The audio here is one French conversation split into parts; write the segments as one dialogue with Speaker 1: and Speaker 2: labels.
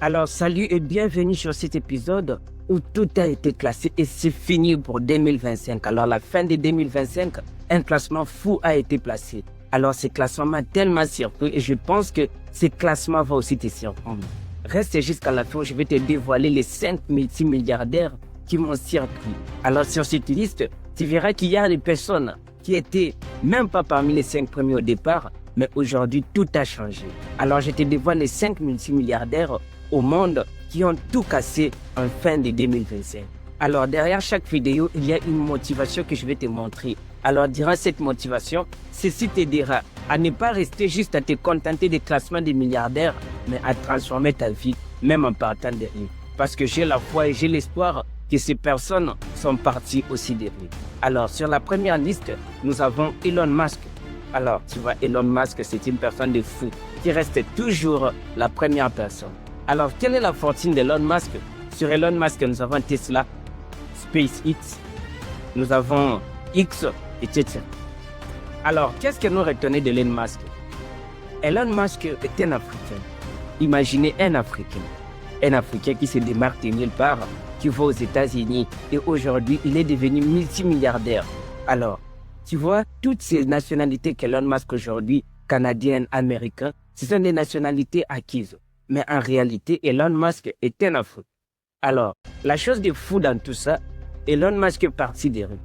Speaker 1: Alors, salut et bienvenue sur cet épisode où tout a été classé et c'est fini pour 2025. Alors, la fin de 2025, un classement fou a été placé. Alors, ce classement m'a tellement surpris et je pense que ce classement va aussi te surprendre. Reste jusqu'à la fin où je vais te dévoiler les 5 multimilliardaires qui m'ont surpris. Alors, sur cette liste, tu verras qu'il y a des personnes qui étaient même pas parmi les 5 premiers au départ, mais aujourd'hui, tout a changé. Alors, je te dévoile les 5 multimilliardaires au monde qui ont tout cassé en fin de 2025. Alors, derrière chaque vidéo, il y a une motivation que je vais te montrer. Alors, durant cette motivation, ceci t'aidera à ne pas rester juste à te contenter des classements des milliardaires, mais à transformer ta vie, même en partant de rien. Parce que j'ai la foi et j'ai l'espoir que ces personnes sont parties aussi de rien. Alors, sur la première liste, nous avons Elon Musk. Alors, tu vois, Elon Musk, c'est une personne de fou qui reste toujours la première personne. Alors, quelle est la fortune d'Elon Musk? Sur Elon Musk, nous avons Tesla, SpaceX, nous avons X, etc. Alors, qu'est-ce que nous retenons d'Elon Musk? Elon Musk est un Africain. Imaginez un Africain qui se démarque de nulle part, qui va aux États-Unis et aujourd'hui, il est devenu multimilliardaire. Alors, tu vois, toutes ces nationalités qu'Elon Musk aujourd'hui, canadiennes, américains, ce sont des nationalités acquises. Mais en réalité, Elon Musk est un Africain. Alors, la chose de fou dans tout ça, Elon Musk est parti des rues.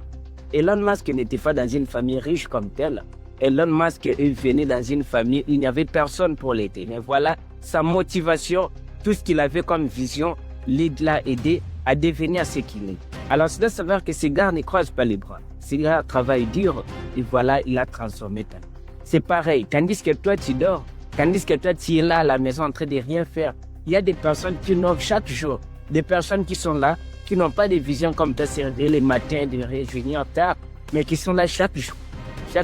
Speaker 1: Elon Musk n'était pas dans une famille riche comme telle. Elon Musk est venu dans une famille où il n'y avait personne pour l'aider. Mais voilà, sa motivation, tout ce qu'il avait comme vision, l'a aidé à devenir ce qu'il est. Alors, c'est de savoir que ces gars ne croisent pas les bras. Ces gars travaillent dur et voilà, il a transformé ta vie. C'est pareil, tandis que toi, tu dors. Tandis que toi, tu es là à la maison en train de rien faire. Il y a des personnes qui innovent chaque jour. Des personnes qui sont là, qui n'ont pas de vision comme toi, c'est les matins, de revenir tard, mais qui sont là chaque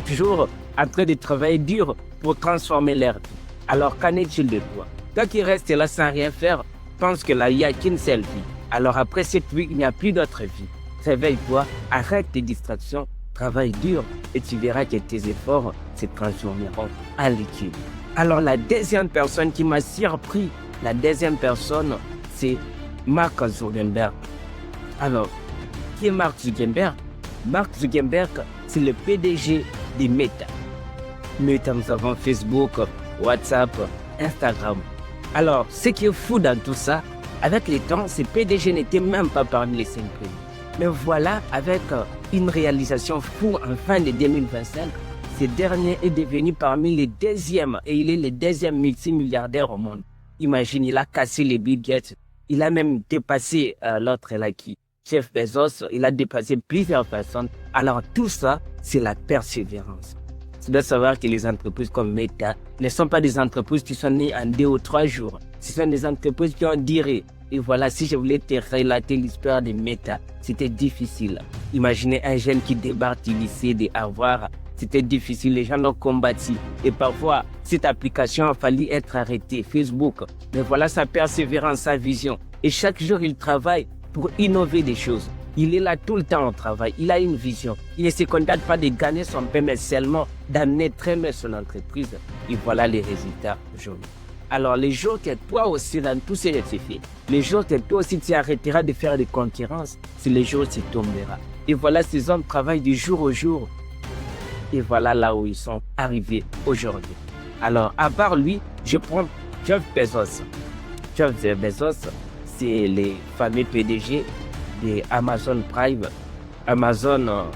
Speaker 1: jour, en train de travailler dur pour transformer leur vie. Alors, qu'en est-il de toi? Toi qui restes là sans rien faire, pense que là, il n'y a qu'une seule vie. Alors, après cette vie, il n'y a plus d'autre vie. Réveille-toi, arrête tes distractions, travaille dur et tu verras que tes efforts se transformeront en liquide. Alors, la deuxième personne qui m'a surpris, c'est Mark Zuckerberg. Alors, qui est Mark Zuckerberg? Mark Zuckerberg, c'est le PDG de Meta. Meta, nous avons Facebook, WhatsApp, Instagram. Alors, ce qui est fou dans tout ça, avec le temps, ce PDG n'était même pas parmi les 5 premiers. Mais voilà, avec une réalisation fou en fin de 2025, ce dernier est devenu parmi les deuxièmes et il est le deuxième multimilliardaire au monde. Imagine, il a cassé les Bill Gates. Il a même dépassé l'autre là qui, Jeff Bezos, il a dépassé plusieurs personnes. Alors tout ça, c'est la persévérance. Tu dois savoir que les entreprises comme Meta ne sont pas des entreprises qui sont nées en 2 ou 3 jours. Ce sont des entreprises qui ont duré. Et voilà, si je voulais te relater l'histoire de Meta, c'était difficile. Imaginez un jeune qui débarque du lycée de Harvard. C'était difficile, les gens l'ont combattu. Et parfois, cette application a fallu être arrêtée, Facebook. Mais voilà sa persévérance, sa vision. Et chaque jour, il travaille pour innover des choses. Il est là tout le temps au travail. Il a une vision. Il ne se contente pas de gagner son pain, mais seulement d'amener très bien son entreprise. Et voilà les résultats aujourd'hui. Alors, les jours que toi aussi, dans tout ce que tu fais, les jours que toi aussi, tu arrêteras de faire des concurrences, c'est les jours où tu tomberas. Et voilà, ces hommes travaillent du jour au jour. Et voilà là où ils sont arrivés aujourd'hui. Alors, à part lui, je prends Jeff Bezos. Jeff Bezos, c'est les fameux PDG de Amazon Prime, Amazon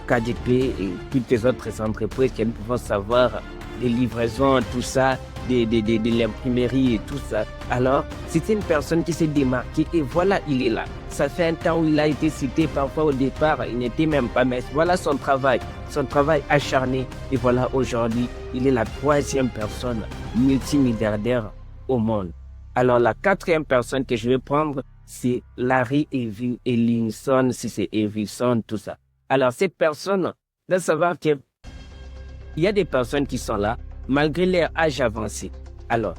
Speaker 1: KDP et toutes les autres entreprises qui peuvent savoir des livraisons, tout ça, de l'imprimerie et tout ça. Alors, c'est une personne qui s'est démarquée et voilà, il est là. Ça fait un temps où il a été cité, parfois au départ, il n'était même pas, mais voilà son travail acharné. Et voilà, aujourd'hui, il est la 3e personne multimilliardaire au monde. Alors, la 4e personne que je vais prendre, c'est Larry Ellison, si c'est Ellison, tout ça. Alors, cette personne, de savoir qu'il y a des personnes qui sont là, malgré leur âge avancé. Alors,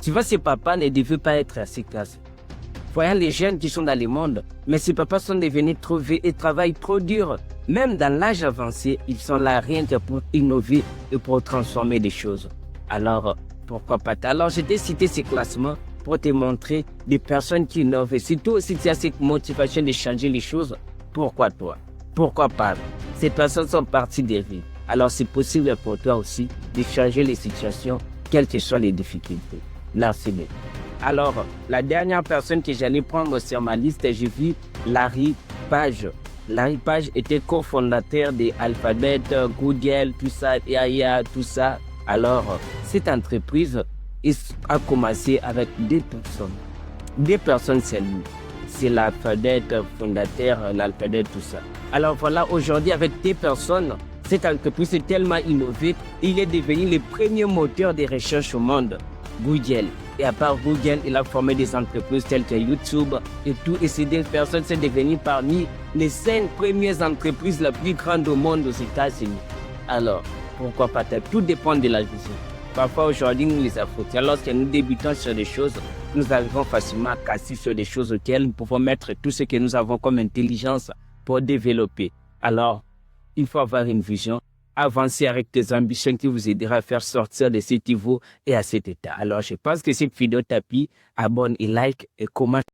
Speaker 1: tu vois, ces papas ne devaient pas être assez classés. Voyons les jeunes qui sont dans le monde, mais ces papas sont devenus trop vieux et travaillent trop dur. Même dans l'âge avancé, ils sont là rien que pour innover et pour transformer des choses. Alors, pourquoi pas? Alors, j'ai cité ces classements pour te montrer des personnes qui innovent. Et surtout, si tu as cette motivation de changer les choses, pourquoi toi? Pourquoi pas? Ces personnes sont parties des vies. Alors, c'est possible pour toi aussi de changer les situations, quelles que soient les difficultés. Merci bien. Alors, la dernière personne que j'allais prendre sur ma liste, j'ai vu Larry Page. Larry Page était cofondateur de Alphabet, Google, tout ça, IA, tout ça. Alors, cette entreprise a commencé avec 2 personnes. 2 personnes, c'est lui. C'est l'Alphabet fondateur, l'Alphabet, tout ça. Alors voilà, aujourd'hui, avec 2 personnes, cette entreprise est tellement innovée, il est devenu le premier moteur de recherche au monde, Google. Et à part Google, il a formé des entreprises telles que YouTube et tout. Et ces 2 personnes sont devenues parmi les 5 premières entreprises les plus grandes au monde aux États-Unis. Alors, pourquoi pas? Tout dépend de la vision. Parfois, aujourd'hui, nous les Africains, lorsque nous débutons sur des choses, nous arrivons facilement à casser sur des choses auxquelles nous pouvons mettre tout ce que nous avons comme intelligence pour développer. Alors, il faut avoir une vision, avancer avec des ambitions qui vous aidera à faire sortir de cet niveau et à cet état. Alors, je pense que cette vidéo t'a plu, abonne et like et commente.